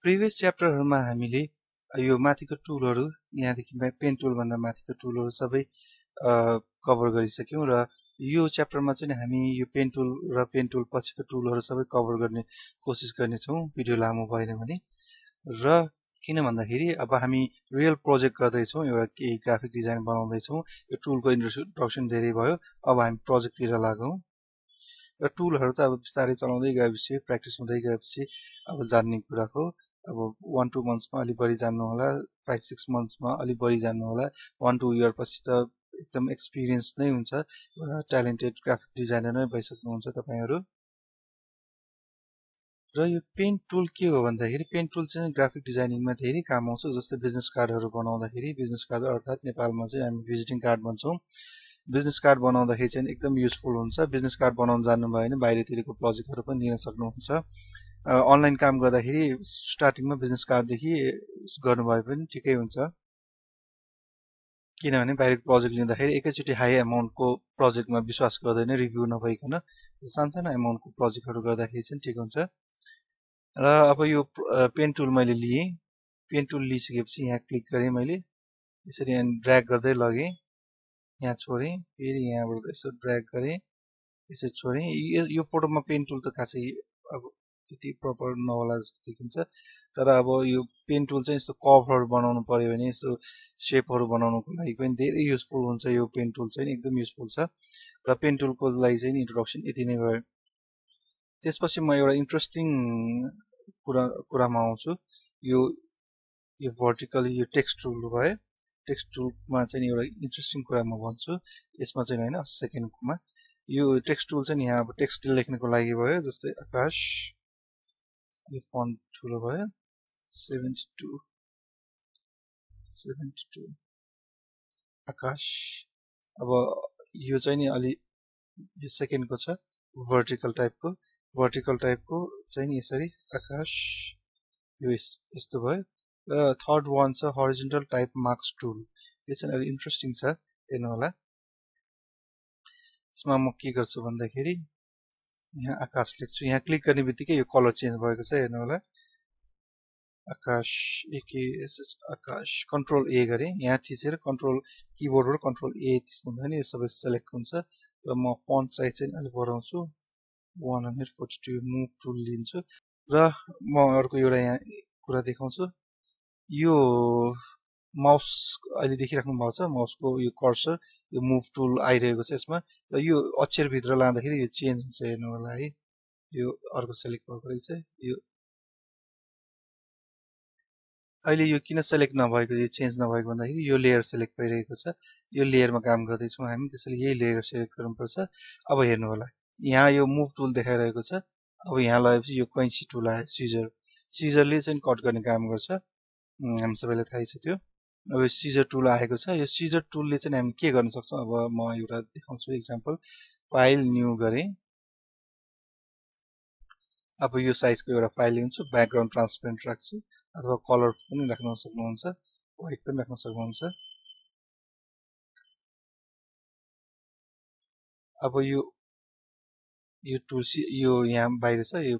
Previous च्याप्टरहरुमा हामीले यो माथिको टुलहरु यहाँदेखि पेन टुल भन्दा माथिको टुलहरु सबै कभर गरिसक्यौं र यो च्याप्टरमा चाहिँ हामी यो पेन टुल र पेन टुल पछिको टुलहरु सबै कभर गर्ने कोसिस गर्ने छौं भिडियो लामो भएन भने र किन भन्दाखेरि अब हामी रियल प्रोजेक्ट गर्दै छौं एउटा केही ग्राफिक डिजाइन बनाउँदै छौं यो टुलको इन्ट्रोडक्सन धेरै भयो अब हामी प्रोजेक्ट तिर लागौं र टुलहरु त अब बिस्तारै चलाउँदै गएपछि प्र्याक्टिस हुँदै गएपछि अब जान्ने कुरा हो अब 1-2 मन्थ्समा अलि बढी जान्नु होला 5-6 मन्थ्समा अलि बढी जान्नु होला 1-2 इयर पछि त एकदम एक्सपिरियन्स नै हुन्छ एउटा ट्यालेन्टेड ग्राफिक डिजाइनर नै भइसक्नुहुन्छ तपाईहरु र यो पेन टुल के हो भन्दाखेरि पेन टुल चाहिँ ग्राफिक डिजाइनिङमा धेरै काम आउँछ जस्तै बिजनेस कार्डहरु बनाउँदाखेरि बिजनेस कार्ड अर्थात नेपालमा चाहिँ हामी भिजिटिङ कार्ड भन्छौं बिजनेस कार्ड बनाउँदाखेरि चाहिँ एकदम युजफुल हुन्छ बिजनेस कार्ड बनाउन जान्नु भयो भने बाहिरतिरको प्रोजेक्टहरु पनि लिन सक्नुहुन्छ अनलाइन काम गर्दाखेरि स्टार्टिङमा बिजनेस कार्ड देखि गर्नुभयो पनि ठिकै हुन्छ किनभने बाहिरको प्रोजेक्ट लिँदाखेरि एकैचोटी हाई अमाउन्टको प्रोजेक्टमा विश्वास गर्दैन रिभ्यु नभइकन सानसानो अमाउन्टको प्रोजेक्टहरु गर्दाखेरि चाहिँ ठिक हुन्छ र अब यो पेन टुल मैले लिए पेन टुल लिइसकेपछि यहाँ क्लिक गरे मैले यसरी यहाँ ड्र्याग गर्दै लगे यहाँ छोडे फेरि यहाँबाट यसो ड्र्याग गरे यसो छोडे यो फोटोमा पेन टुल त खासै अब त्यति प्रपर नहोला जस्तो देखिन्छ तर अब यो पेन टुल चाहिँ यस्तो कभरहरु बनाउनु पर्यो भने यस्तो शेपहरु बनाउनको लागि पनि धेरै युजफुल हुन्छ यो पेन टुल चाहिँ एकदम युजफुल छ र पेन टुलको लागि चाहिँ इन्ट्रोडक्सन यति नै भयो त्यसपछि म एउटा इन्ट्रेस्टिङ कुरामा आउँछु यो भर्टिकली यो टेक्स्ट टुल भयो टेक्स्ट टुलमा चाहिँ एउटा इन्ट्रेस्टिङ कुरा म भन्छु यसमा चाहिँ हैन सेकेन्डमा यो टेक्स्ट टुल चाहिँ यहाँ अब टेक्स्ट लेख्नको लागि भयो जस्तै आकाश यो फन्ट ठुलो भयो 72 आकाश अब यो चाहिँ नि अलि यो सेकेन्डको छ भर्टिकल टाइपको चाहिँ नि यसरी आकाश यो यस्तो भयो र थर्ड वान छ हरिजोन्टल टाइप मार्क्स टुल यो चाहिँ अलि इन्ट्रेस्टिङ छ हेर्नु होला यसमा म के गर्छु भन्दाखेरि यहाँ आकाश लेख्छु यहाँ क्लिक गर्ने बित्तिकै यो कलर चेन्ज भएको छ हेर्नु होला आकाश AKSH आकाश कन्ट्रोल A गरे यहाँ थिचेर कन्ट्रोल किबोर्डबाट कन्ट्रोल A थिच्नु भयो नि यो सबै सिलेक्ट हुन्छ र म फन्ट साइज चाहिँ अलि बढाउँछु 142 मुभ टुल लिन्छु र म अर्को एउटा यहाँ कुरा देखाउँछु यो माउस अहिले देखिराख्नु भएको छ माउसको यो कर्सर यो मुभ टुल आइरहेको छ यसमा र यो अक्षर भित्र लाँदाखेरि यो चेन्ज हुन्छ हेर्नु होला है यो अर्को सिलेक्ट भएको रहेछ यो अहिले यो किन सिलेक्ट नभएको यो चेन्ज नभएको भन्दाखेरि यो लेयर सिलेक्ट भइरहेको छ यो लेयरमा काम गर्दै छौं हामी त्यसैले यही लेयर सिलेक्ट गर्नुपर्छ अब हेर्नु होला यहाँ यो मुभ टुल देखाइरहेको छ अब यहाँ लगेपछि यो कैंची टुल आयो सिजरले चाहिँ कट गर्ने काम गर्छ हामी सबैलाई थाहै छ त्यो अब यो सिजर टुल आएको छ यो सिजर टुलले चाहिँ हामी के गर्न सक्छौं अब म एउटा देखाउँछु एक्जाम्पल फाइल न्यू गरे अब यो साइजको एउटा फाइल लिन्छु ब्याकग्राउन्ड ट्रान्सपेरेन्ट राख्छु अथवा कलर पनि राख्न सक्नुहुन्छ व्हाइट पनि राख्न सक्नुहुन्छ अब यो टुल यो यहाँ बाहिर छ यो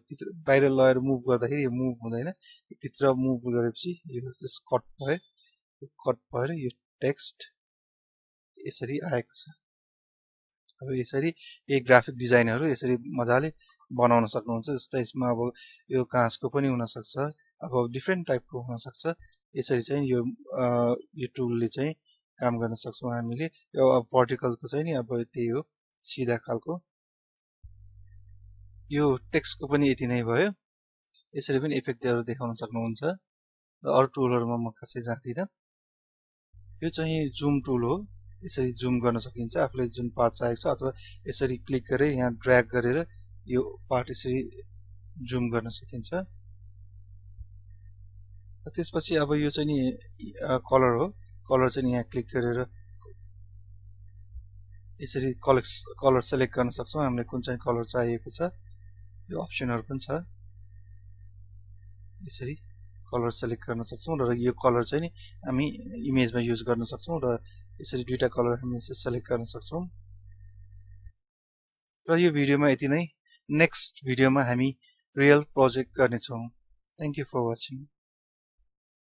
बाहिर लगेर मुभ गर्दाखेरि यो मुभ हुँदैन यो भित्र मुभ गरेपछि यो जस्ट कट भएर यो टेक्स्ट यसरी आएको छ अब यसरी यही ग्राफिक डिजाइनहरु यसरी मजाले बनाउन सक्नुहुन्छ जस्तै यसमा अब यो काँचको पनि हुन सक्छ अब डिफरेन्ट टाइपको हुन सक्छ यसरी चाहिँ यो टुलले चाहिँ काम गर्न सक्छौं हामीले यो भर्टिकलको चाहिँ नि अब त्यही हो सिधा खालको यो टेक्स्टको पनि यति नै भयो यसरी पनि इफेक्टहरु देखाउन सक्नुहुन्छ र अरु टुलहरुमा म खासै जान्दिन यो चाहिँ जुम टुल हो यसरी जुम गर्न सकिन्छ आफुले जुन पार्ट चाहिएको छ अथवा यसरी क्लिक गरेर यहाँ ड्र्याग गरेर यो पार्ट यसरी जुम गर्न सकिन्छ त्यसपछि अब यो चाहिँ नि कलर हो कलर चाहिँ यहाँ क्लिक गरेर यसरी कलर सिलेक्ट गर्न सक्छौं हामीले कुन चाहिँ कलर चाहिएको छ यो अप्सनहरु पनि छ यसरी कलर सिलेक्ट गर्न सक्छौं र यो कलर चाहिँ नि हामी इमेजमा युज गर्न सक्छौं र यसरी दुईटा कलर हामी यसरी सिलेक्ट गर्न सक्छौं र यो भिडियोमा यति नै नेक्स्ट भिडियोमा हामी रियल प्रोजेक्ट गर्ने छौं Thank you for watching.